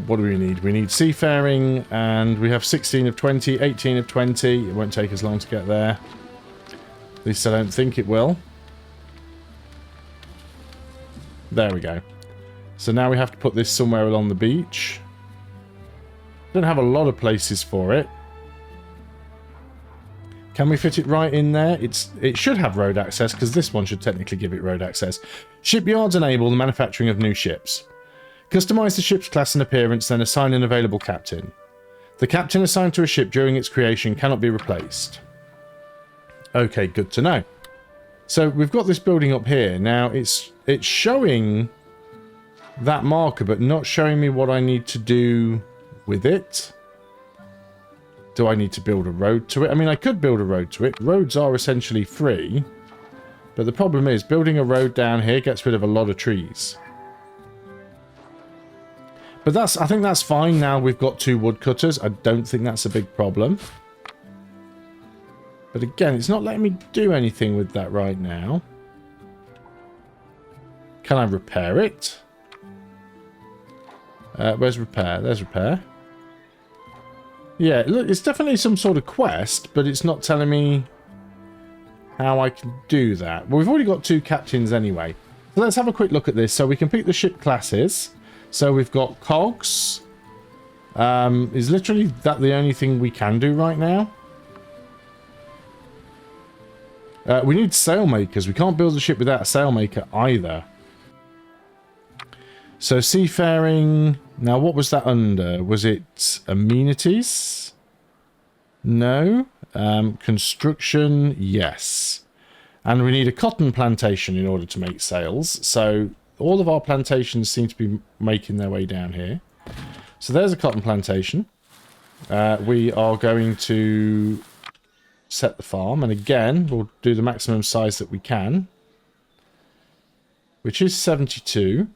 What do we need? We need seafaring, and we have 16 of 20, 18 of 20. It won't take us long to get there. At least I don't think it will. There we go. So now we have to put this somewhere along the beach. Don't have a lot of places for it. Can we fit it right in there? It should have road access, because this one should technically give it road access. Shipyards enable the manufacturing of new ships. Customize the ship's class and appearance, then assign an available captain. The captain assigned to a ship during its creation cannot be replaced. Okay, good to know. So we've got this building up here. Now it's showing that marker, but not showing me what I need to do with it. Do I need to build a road to it? I mean, I could build a road to it. Roads are essentially free. But the problem is, building a road down here gets rid of a lot of trees. But I think that's fine now we've got 2 woodcutters. I don't think that's a big problem. But again, it's not letting me do anything with that right now. Can I repair it? Where's repair? There's repair. Yeah, look, it's definitely some sort of quest, but it's not telling me how I can do that. Well, we've already got 2 captains anyway. So let's have a quick look at this. So we can pick the ship classes. So we've got cogs. Is literally that the only thing we can do right now? We need sailmakers. We can't build a ship without a sailmaker either. So seafaring. Now, what was that under? Was it amenities? No. Construction, yes. And we need a cotton plantation in order to make sails. So all of our plantations seem to be making their way down here. So there's a cotton plantation. We are going to set the farm. And again, we'll do the maximum size that we can. Which is 72.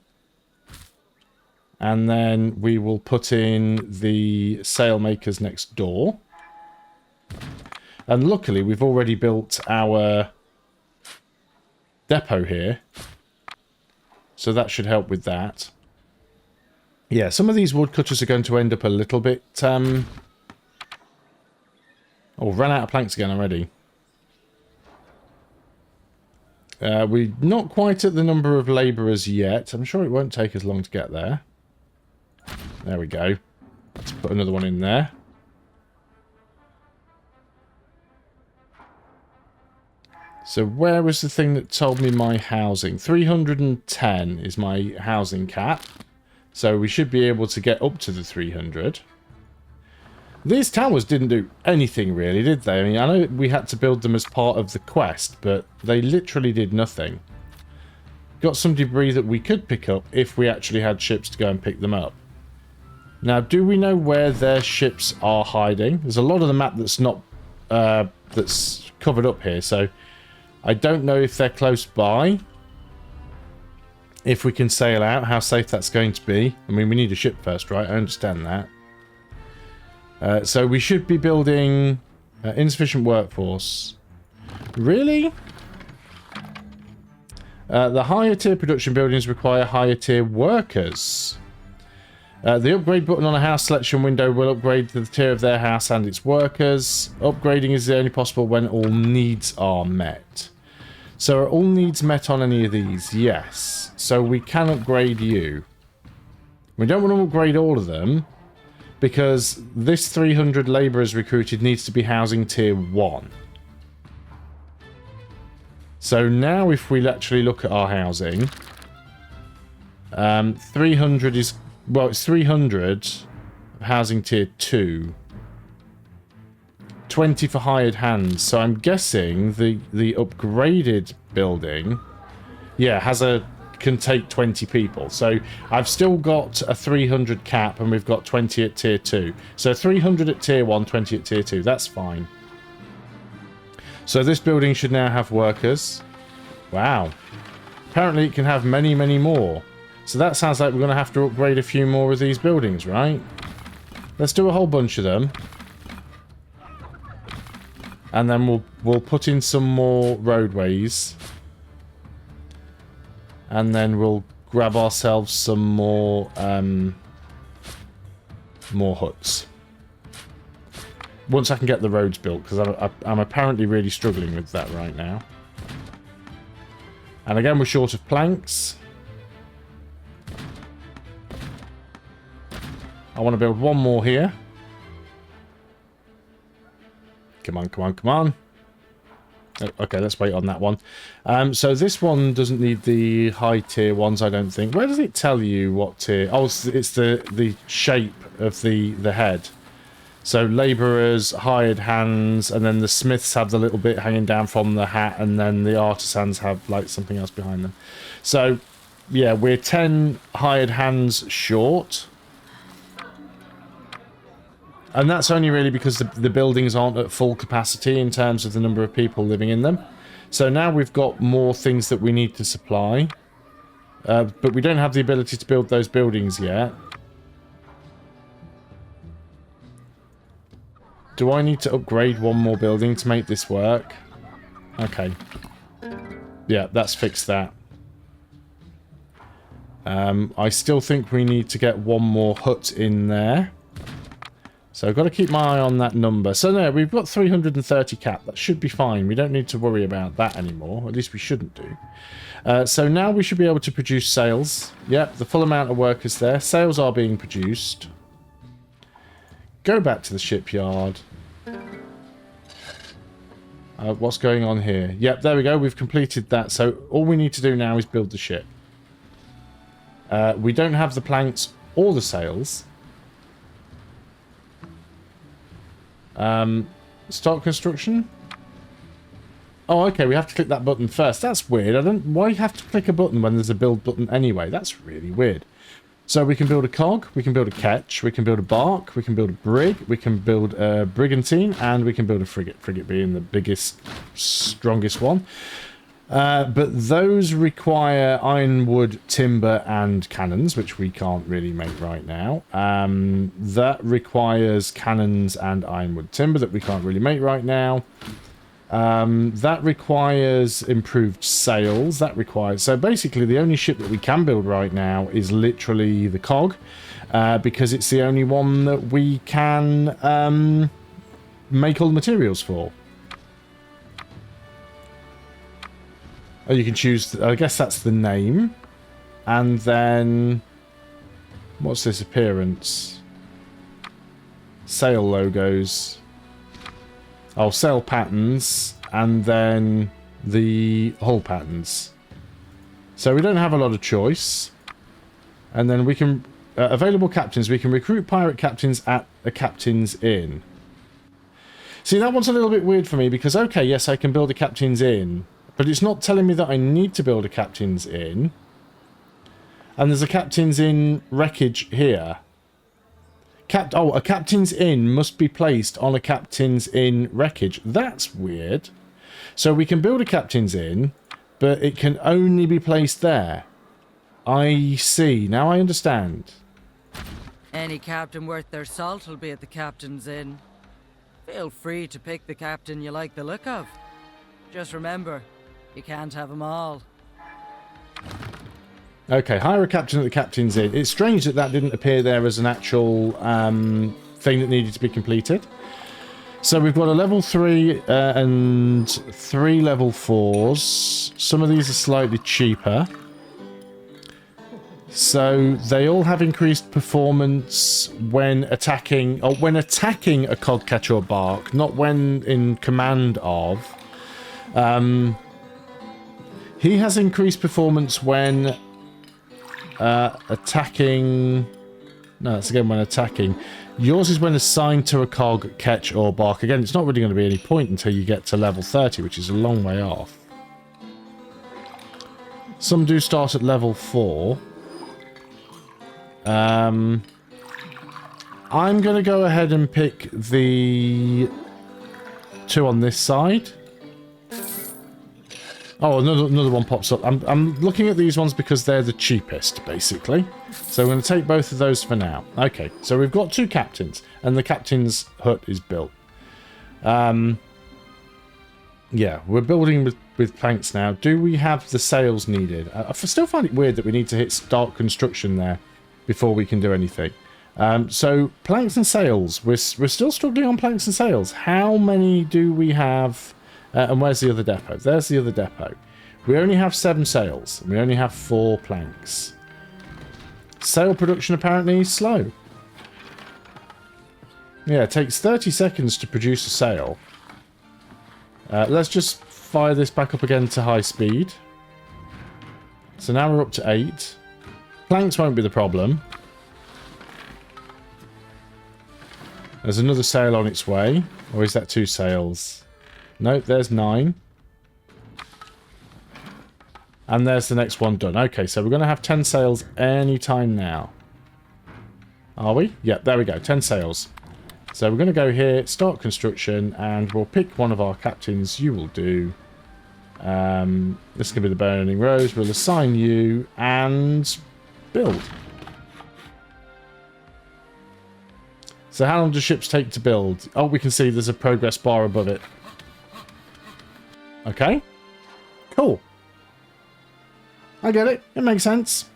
And then we will put in the sailmakers next door. And luckily, we've already built our depot here. So that should help with that. Yeah, some of these woodcutters are going to end up a little bit... Oh, ran out of planks again already. We're not quite at the number of labourers yet. I'm sure it won't take us long to get there. There we go. Let's put another one in there. So where was the thing that told me my housing? 310 is my housing cap. So we should be able to get up to the 300. These towers didn't do anything really, did they? I mean, I know we had to build them as part of the quest, but they literally did nothing. Got some debris that we could pick up if we actually had ships to go and pick them up. Now, do we know where their ships are hiding? There's a lot of the map that's not... that's covered up here, so... I don't know if they're close by. If we can sail out, how safe that's going to be. I mean, we need a ship first, right? I understand that. So we should be building insufficient workforce. Really? The higher tier production buildings require higher tier workers. The upgrade button on a house selection window will upgrade the tier of their house and its workers. Upgrading is only possible when all needs are met. So are all needs met on any of these? Yes. So we can upgrade you. We don't want to upgrade all of them because this 300 labourers recruited needs to be housing tier 1. So now if we actually look at our housing, 300 is... Well, it's 300 housing tier 2. 20 for hired hands. So I'm guessing the upgraded building, yeah, can take 20 people. So I've still got a 300 cap and we've got 20 at tier 2. So 300 at tier 1, 20 at tier 2. That's fine. So this building should now have workers. Wow. Apparently it can have many, many more. So that sounds like we're going to have to upgrade a few more of these buildings, right? Let's do a whole bunch of them. And then we'll put in some more roadways. And then we'll grab ourselves some more huts. Once I can get the roads built, because I'm apparently really struggling with that right now. And again, we're short of planks. I want to build one more here. Come on, come on, come on. Okay, let's wait on that one. So this one doesn't need the high tier ones, I don't think. Where does it tell you what tier? Oh, it's the shape of the head. So labourers, hired hands, and then the smiths have the little bit hanging down from the hat, and then the artisans have like something else behind them. So yeah, we're 10 hired hands short. And that's only really because the buildings aren't at full capacity in terms of the number of people living in them. So now we've got more things that we need to supply. But we don't have the ability to build those buildings yet. Do I need to upgrade one more building to make this work? Okay. Yeah, that's fixed that. I still think we need to get one more hut in there. So I've got to keep my eye on that number. So no, we've got 330 cap. That should be fine. We don't need to worry about that anymore. At least we shouldn't do. So now we should be able to produce sails. Yep, the full amount of workers there. Sails are being produced. Go back to the shipyard. What's going on here? Yep, there we go. We've completed that. So all we need to do now is build the ship. We don't have the planks or the sails. Start construction. Oh, okay, we have to click that button first. That's weird. Why have to click a button when there's a build button anyway? That's really weird. So we can build a cog, we can build a ketch, we can build a bark, we can build a brig, we can build a brigantine, and we can build a frigate. Frigate being the biggest, strongest one. But those require ironwood, timber, and cannons, which we can't really make right now. That requires cannons and ironwood timber that we can't really make right now. That requires improved sails. That requires... So basically, the only ship that we can build right now is literally the cog, because it's the only one that we can make all the materials for. Oh, you can choose... I guess that's the name. And then... What's this appearance? Sail logos. Oh, sail patterns. And then the hull patterns. So we don't have a lot of choice. And then we can... available captains. We can recruit pirate captains at a captain's inn. See, that one's a little bit weird for me because, okay, yes, I can build a captain's inn. But it's not telling me that I need to build a captain's inn. And there's a captain's inn wreckage here. A captain's inn must be placed on a captain's inn wreckage. That's weird. So we can build a captain's inn, but it can only be placed there. I see. Now I understand. Any captain worth their salt will be at the captain's inn. Feel free to pick the captain you like the look of. Just remember, you can't have them all. Okay, hire a captain at the captain's inn. It's strange that that didn't appear there as an actual thing that needed to be completed. So we've got a level 3 and 3 level 4s. Some of these are slightly cheaper. So they all have increased performance when attacking... Or when attacking a cog, catch, or bark. Not when in command of. He has increased performance when attacking... No, that's again when attacking. Yours is when assigned to a cog, ketch, or bark. Again, it's not really going to be any point until you get to level 30, which is a long way off. Some do start at level 4. I'm going to go ahead and pick the 2 on this side. Oh, another one pops up. I'm looking at these ones because they're the cheapest, basically. So I'm going to take both of those for now. Okay, so we've got 2 captains, and the captain's hut is built. Yeah, we're building with planks now. Do we have the sails needed? I still find it weird that we need to hit start construction there before we can do anything. So, planks and sails. We're still struggling on planks and sails. How many do we have... and where's the other depot? There's the other depot. We only have 7 sails. And we only have 4 planks. Sail production apparently is slow. Yeah, it takes 30 seconds to produce a sail. Let's just fire this back up again to high speed. So now we're up to 8. Planks won't be the problem. There's another sail on its way. Or is that 2 sails? Nope, there's 9. And there's the next one done. Okay, so we're going to have 10 sails any time now. Are we? Yep, there we go. 10 sails. So we're going to go here, start construction, and we'll pick one of our captains. You will do. This can be the Burning Rose. We'll assign you and build. So how long do ships take to build? Oh, we can see there's a progress bar above it. Okay. Cool. I get it. It makes sense.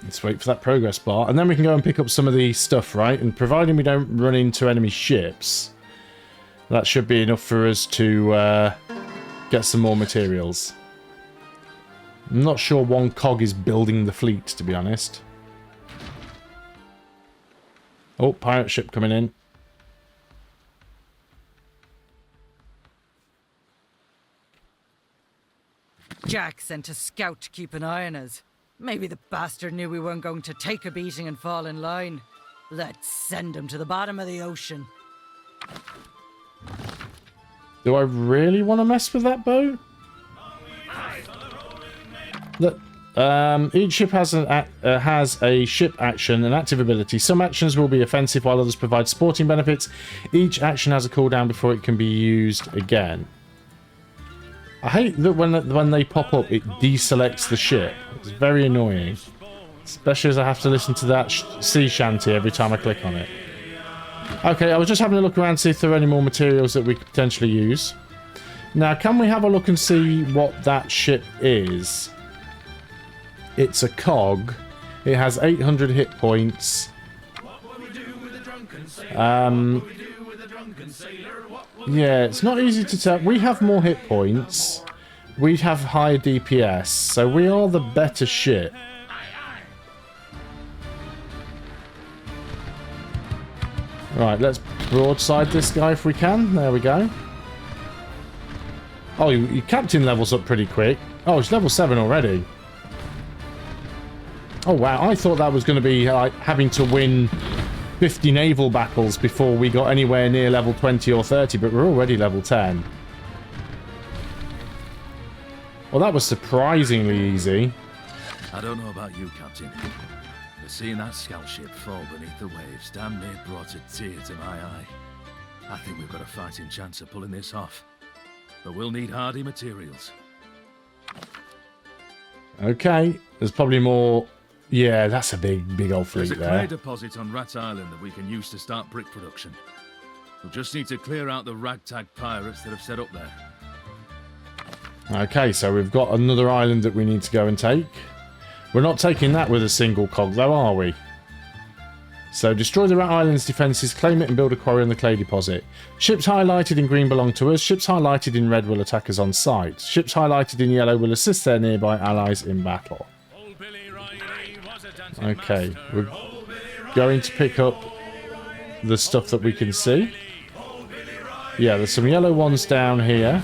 Let's wait for that progress bar. And then we can go and pick up some of the stuff, right? And providing we don't run into enemy ships, that should be enough for us to get some more materials. I'm not sure one cog is building the fleet, to be honest. Oh, pirate ship coming in. Jack sent a scout to keep an eye on us. Maybe the bastard knew we weren't going to take a beating and fall in line. Let's send him to the bottom of the ocean. Do I really want to mess with that boat? Look, each ship has a ship action and active ability. Some actions will be offensive while others provide sporting benefits. Each action has a cooldown before it can be used again. I hate that when they pop up, it deselects the ship. It's very annoying. Especially as I have to listen to that sea shanty every time I click on it. Okay, I was just having a look around to see if there are any more materials that we could potentially use. Now, can we have a look and see what that ship is? It's a cog. It has 800 hit points. Yeah, it's not easy to tell. We have more hit points. We have higher DPS, so we are the better ship. Right, let's broadside this guy if we can. There we go. Oh, your captain levels up pretty quick. Oh, it's level 7 already. Oh, wow. I thought that was going to be like having to win 50 naval battles before we got anywhere near level 20 or 30, but we're already level 10. Well, that was surprisingly easy. I don't know about you, Captain, but seeing that scout ship fall beneath the waves damn near brought a tear to my eye. I think we've got a fighting chance of pulling this off, but we'll need hardy materials. Okay, there's probably more. Yeah, that's a big old fleet There's a there. clay deposit on Rat Island that we can use to start brick production. We'll just need to clear out the ragtag pirates that have set up there. Okay, so we've got another island that we need to go and take. We're not taking that with a single cog, though, are we? So, destroy the Rat Island's defences, claim it and build a quarry on the clay deposit. Ships highlighted in green belong to us. Ships highlighted in red will attack us on sight. Ships highlighted in yellow will assist their nearby allies in battle. Okay, we're going to pick up the stuff that we can see. Yeah, there's some yellow ones down here.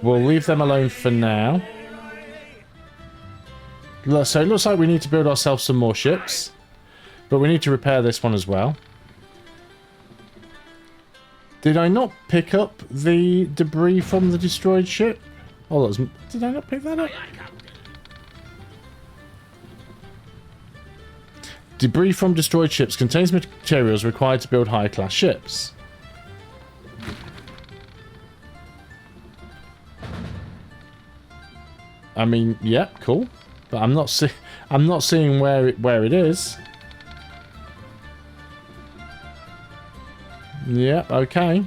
We'll leave them alone for now. So it looks like we need to build ourselves some more ships. But we need to repair this one as well. Did I not pick up the debris from the destroyed ship? Oh, that was, did I not pick that up? Debris from destroyed ships contains materials required to build high-class ships. I mean, yeah, cool, but I'm not seeing where it is. Yeah, okay.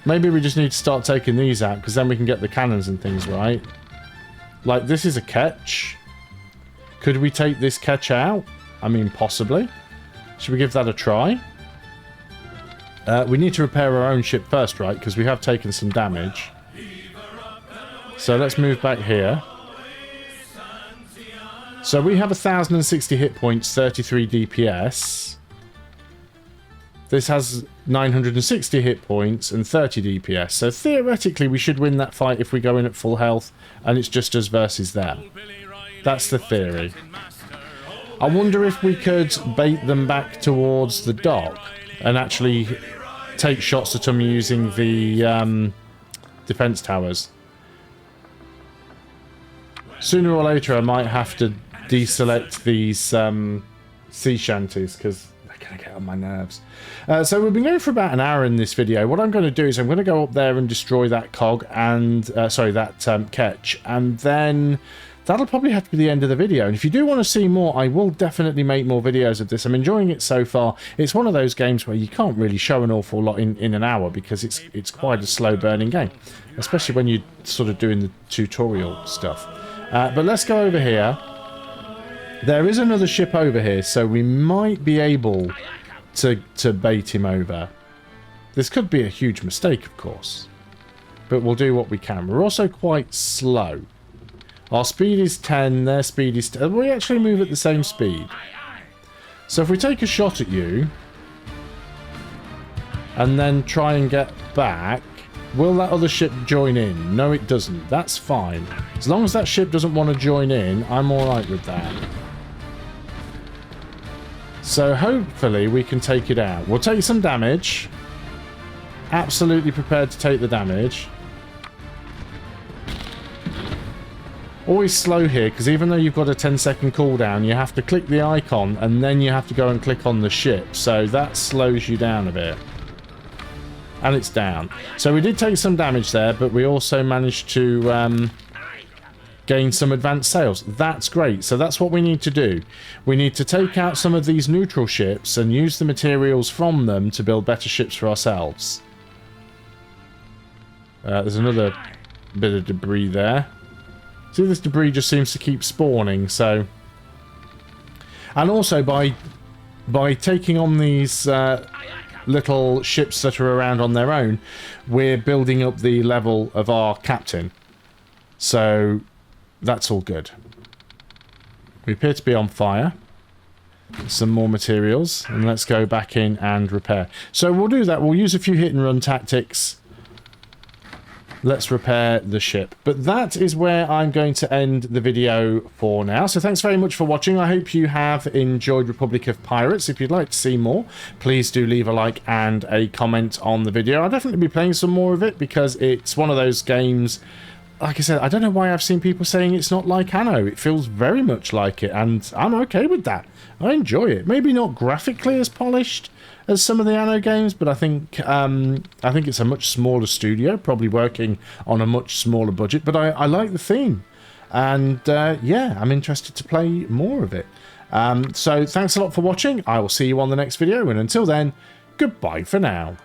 Maybe we just need to start taking these out because then we can get the cannons and things right. Like this is a ketch. Could we take this ketch out? I mean, possibly. Should we give that a try? We need to repair our own ship first, right? Because we have taken some damage. So let's move back here. So we have 1,060 hit points, 33 DPS. This has 960 hit points and 30 DPS. So theoretically we should win that fight if we go in at full health and it's just us versus them. That's the theory. I wonder if we could bait them back towards the dock and actually take shots at them using the defense towers. sooner or later I might have to deselect these sea shanties because they're going to get on my nerves. So we've been going for about an hour in this video. What I'm going to do is I'm going to go up there and destroy that cog and that ketch, and then that'll probably have to be the end of the video. And if you do want to see more, I will definitely make more videos of this. I'm enjoying it so far. It's one of those games where you can't really show an awful lot in an hour because it's quite a slow burning game, especially when you're sort of doing the tutorial stuff. But let's go over here. There is another ship over here, so we might be able to bait him over. This could be a huge mistake, of course, but we'll do what we can. We're also quite slow. Our speed is 10, their speed is 10. We actually move at the same speed. So if we take a shot at you and then try and get back, will that other ship join in? No, it doesn't. That's fine. As long as that ship doesn't want to join in, I'm alright with that. So hopefully we can take it out. We'll take some damage. Absolutely prepared to take the damage. Always slow here, because even though you've got a 10-second cooldown, you have to click the icon, and then you have to go and click on the ship. So that slows you down a bit. And it's down. So we did take some damage there, but we also managed to gain some advanced sails. That's great. So that's what we need to do. We need to take out some of these neutral ships and use the materials from them to build better ships for ourselves. There's another bit of debris there. See, this debris just seems to keep spawning, so... And also, by taking on these little ships that are around on their own, we're building up the level of our captain. So, that's all good. We appear to be on fire. Some more materials, and let's go back in and repair. So we'll do that. We'll use a few hit-and-run tactics. Let's repair the ship. But that is where I'm going to end the video for now. So thanks very much for watching. I hope you have enjoyed Republic of Pirates. If you'd like to see more, please do leave a like and a comment on the video. I'll definitely be playing some more of it because it's one of those games... Like I said, I don't know why I've seen people saying it's not like Anno. It feels very much like it, and I'm okay with that. I enjoy it. Maybe not graphically as polished as some of the Anno games, but I think it's a much smaller studio, probably working on a much smaller budget. But I like the theme, and yeah, I'm interested to play more of it. So thanks a lot for watching. I will see you on the next video, and until then, goodbye for now.